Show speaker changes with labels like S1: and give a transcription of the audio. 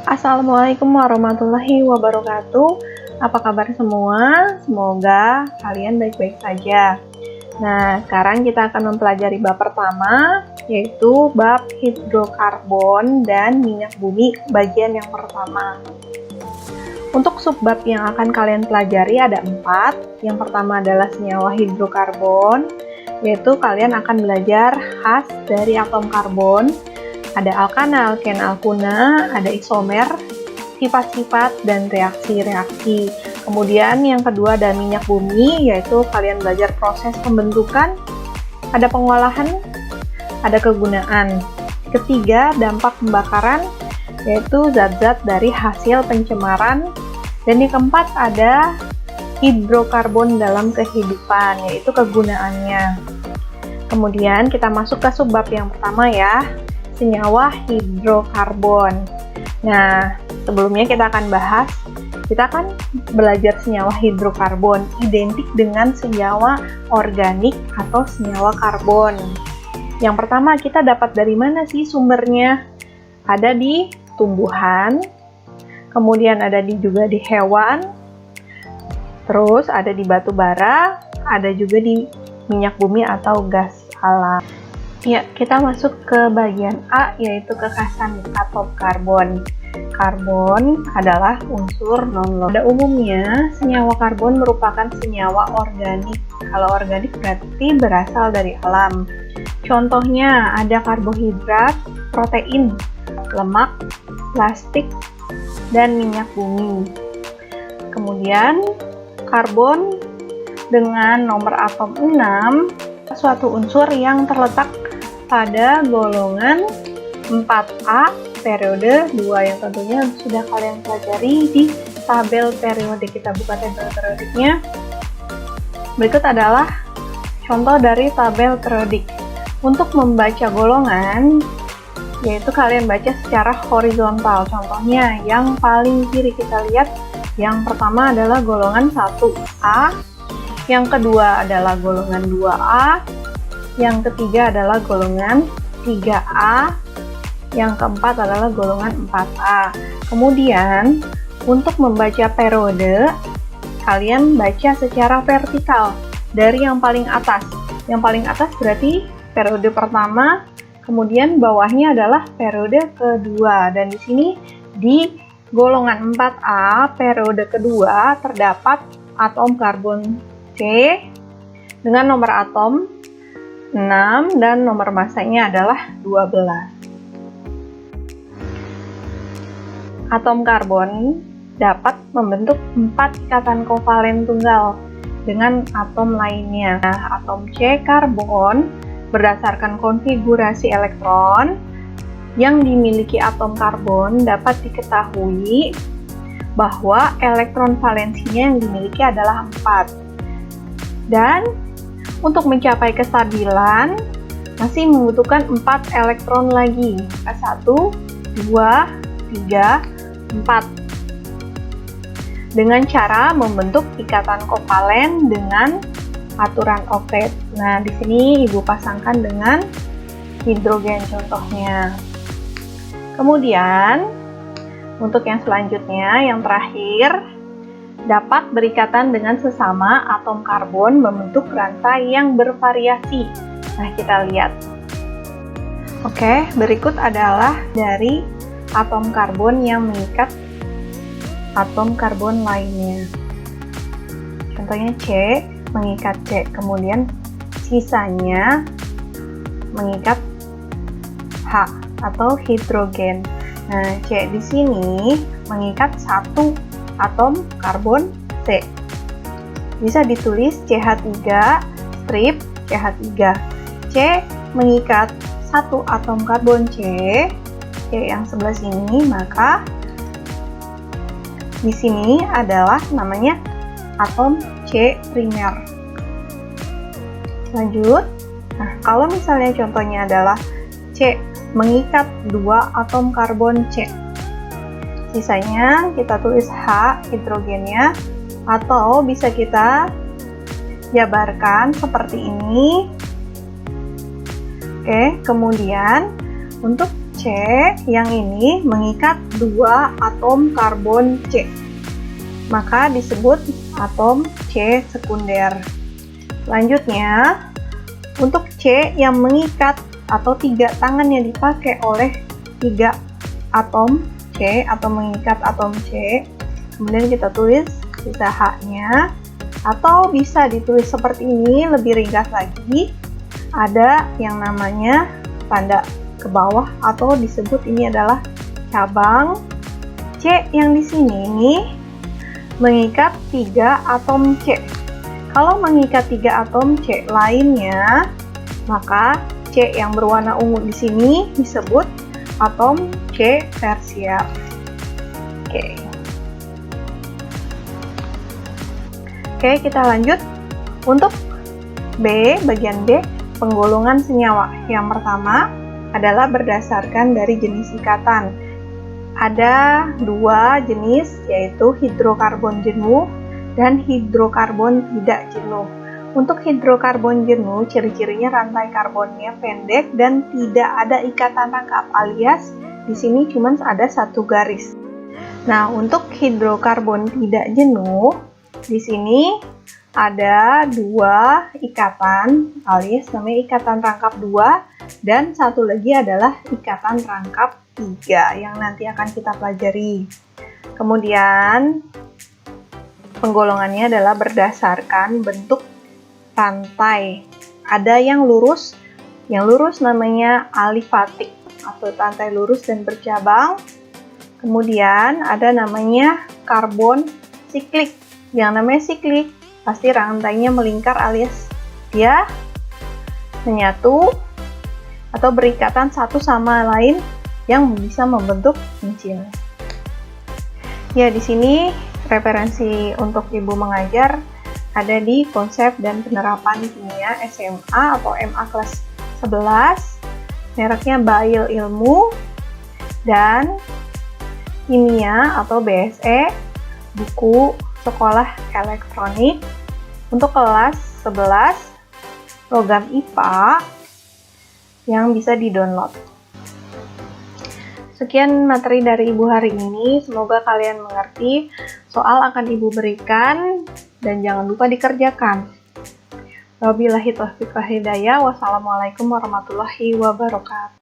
S1: Assalamualaikum warahmatullahi wabarakatuh. Apa kabar semua? Semoga kalian baik-baik saja. Nah, sekarang kita akan mempelajari bab pertama, yaitu bab hidrokarbon dan minyak bumi, bagian yang pertama. Untuk subbab yang akan kalian pelajari ada 4. Yang pertama adalah senyawa hidrokarbon, yaitu kalian akan belajar khas dari atom karbon. Ada alkana, alken, alkuna, ada isomer, sifat-sifat, dan reaksi-reaksi. Kemudian yang kedua ada minyak bumi, yaitu kalian belajar proses pembentukan, ada pengolahan, ada kegunaan. Ketiga, dampak pembakaran, yaitu zat-zat dari hasil pencemaran. Dan yang keempat ada hidrokarbon dalam kehidupan, yaitu kegunaannya. Kemudian kita masuk ke subbab yang pertama ya, senyawa hidrokarbon. Nah, sebelumnya kita akan belajar senyawa hidrokarbon identik dengan senyawa organik atau senyawa karbon. Yang pertama, kita dapat dari mana sih sumbernya? Ada di tumbuhan, kemudian ada juga di hewan, terus ada di batu bara, ada juga di minyak bumi atau gas alam. Ya, kita masuk ke bagian A, yaitu kekhasan atom karbon. Karbon adalah unsur non-logam. Pada umumnya, senyawa karbon merupakan senyawa organik. Kalau organik berarti berasal dari alam. Contohnya ada karbohidrat, protein, lemak, plastik, dan minyak bumi. Kemudian, karbon dengan nomor atom 6, suatu unsur yang terletak pada golongan 4A periode 2 yang tentunya sudah kalian pelajari di tabel periode. Kita buka tabel periodiknya. Berikut adalah contoh dari tabel periodik. Untuk membaca golongan, yaitu kalian baca secara horizontal. Contohnya yang paling kiri kita lihat, yang pertama adalah golongan 1A, yang kedua adalah golongan 2A, yang ketiga adalah golongan 3A, yang keempat adalah golongan 4A. Kemudian, untuk membaca periode, kalian baca secara vertikal dari yang paling atas. Yang paling atas berarti periode pertama, kemudian bawahnya adalah periode kedua. Dan di sini di golongan 4A periode kedua terdapat atom karbon C dengan nomor atom 6 dan nomor masanya adalah 12. Atom karbon dapat membentuk 4 ikatan kovalen tunggal dengan atom lainnya. Nah, atom C karbon berdasarkan konfigurasi elektron yang dimiliki atom karbon dapat diketahui bahwa elektron valensinya yang dimiliki adalah 4. Dan untuk mencapai kestabilan masih membutuhkan 4 elektron lagi. 1, 2, 3, 4. Dengan cara membentuk ikatan kovalen dengan aturan Okret. Nah, di sini Ibu pasangkan dengan hidrogen contohnya. Kemudian, untuk yang selanjutnya, yang terakhir, dapat berikatan dengan sesama atom karbon membentuk rantai yang bervariasi. Nah, kita lihat. Oke, berikut adalah dari atom karbon yang mengikat atom karbon lainnya. Contohnya C mengikat C, kemudian sisanya mengikat H atau hidrogen. Nah, C di sini mengikat satu atom karbon C. Bisa ditulis CH3 strip CH3. C mengikat satu atom karbon C yang sebelah sini, maka di sini adalah namanya atom C primer. Lanjut. Nah, kalau misalnya contohnya adalah C mengikat 2 atom karbon C. Sisanya kita tulis H hidrogennya, atau bisa kita jabarkan seperti ini. Oke, kemudian untuk C yang ini mengikat dua atom karbon C, maka disebut atom C sekunder. Selanjutnya, untuk C yang mengikat atau tiga tangan yang dipakai oleh tiga atom C atau mengikat atom C, kemudian kita tulis sisa H-nya, atau bisa ditulis seperti ini, lebih ringkas lagi, ada yang namanya tanda ke bawah atau disebut ini adalah cabang. C yang di sini mengikat 3 atom C. Kalau mengikat 3 atom C lainnya, maka C yang berwarna ungu di sini disebut atom C tersier. Oke, kita lanjut. Untuk B, bagian B, penggolongan senyawa. Yang pertama adalah berdasarkan dari jenis ikatan. Ada dua jenis, yaitu hidrokarbon jenuh dan hidrokarbon tidak jenuh. Untuk hidrokarbon jenuh, ciri-cirinya rantai karbonnya pendek dan tidak ada ikatan rangkap, alias di sini cuma ada satu garis. Nah, untuk hidrokarbon tidak jenuh, di sini ada dua ikatan, alias namanya ikatan rangkap 2, dan satu lagi adalah ikatan rangkap 3 yang nanti akan kita pelajari. Kemudian penggolongannya adalah berdasarkan bentuk rantai. Ada yang lurus namanya alifatik atau rantai lurus dan bercabang. Kemudian ada namanya karbon siklik. Yang namanya siklik pasti rantainya melingkar, alias dia menyatu atau berikatan satu sama lain yang bisa membentuk cincin. Ya, di sini referensi untuk Ibu mengajar ada di konsep dan penerapan kimia SMA atau MA kelas 11, mereknya Bail Ilmu, dan kimia atau BSE, buku sekolah elektronik untuk kelas 11 program IPA yang bisa di-download. Sekian materi dari Ibu hari ini, semoga kalian mengerti. Soal akan Ibu berikan dan jangan lupa dikerjakan. Wabillahi taufiq wal hidayah. Wassalamualaikum warahmatullahi wabarakatuh.